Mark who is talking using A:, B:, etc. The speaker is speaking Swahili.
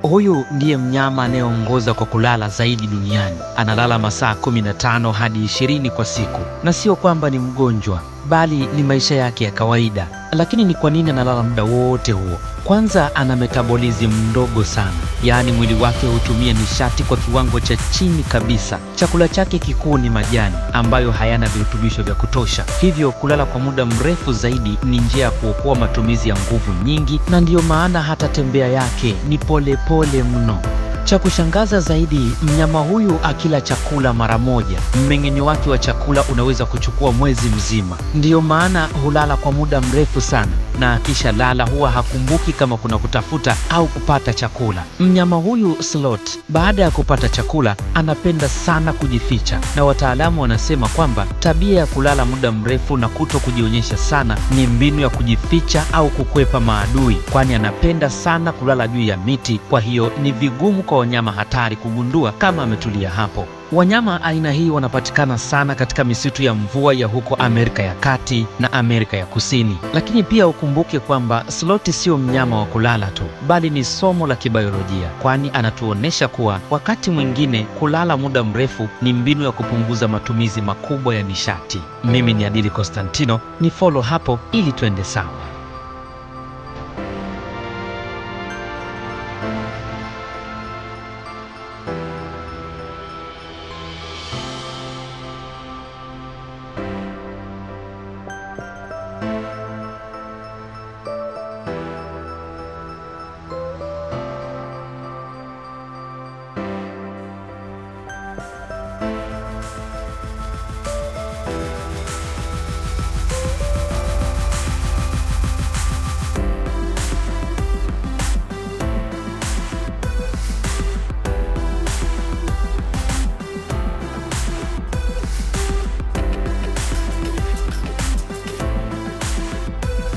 A: Huyu ndiye mnyama anayeongoza kwa kulala zaidi duniani. Analala masaa 15 hadi 20 kwa siku, na sio kwamba ni mgonjwa, bali ni maisha yake ya kawaida. Lakini ni kwa nini analala muda wote huo? Kwanza, ana metabolism mdogo sana, yaani mwili wake hutumia nishati kwa kiwango cha chini kabisa. Chakula chake kikuu ni majani ambayo hayana virutubisho vya kutosha, hivyo kulala kwa muda mrefu zaidi ni njia ya kuokoa matumizi ya nguvu nyingi, na ndiyo maana hata tembea yake ni polepole mno. Cha kushangaza zaidi, mnyama huyu akila chakula mara moja, mmeng'enyo wake wa chakula unaweza kuchukua mwezi mzima. Ndiyo maana hulala kwa muda mrefu sana, na akisha lala huwa hakumbuki kama kuna kutafuta au kupata chakula. Mnyama huyu sloth, baada ya kupata chakula, anapenda sana kujificha, na wataalamu wanasema kwamba tabia ya kulala muda mrefu na kuto kujionyesha sana ni mbinu ya kujificha au kukwepa maadui, kwani anapenda sana kulala juu ya miti. Kwa hiyo ni vigumu kwa wanyama hatari kugundua kama ametulia hapo. Wanyama aina hii wanapatikana sana katika misitu ya mvua ya huko Amerika ya Kati na Amerika ya Kusini. Lakini pia ukumbuke kwamba sloth sio mnyama wa kulala tu, bali ni somo la kibiolojia, kwani anatuonesha kuwa wakati mwingine kulala muda mrefu ni mbinu ya kupunguza matumizi makubwa ya nishati. Mimi ni Adili Constantino, ni follow hapo ili tuende sawa.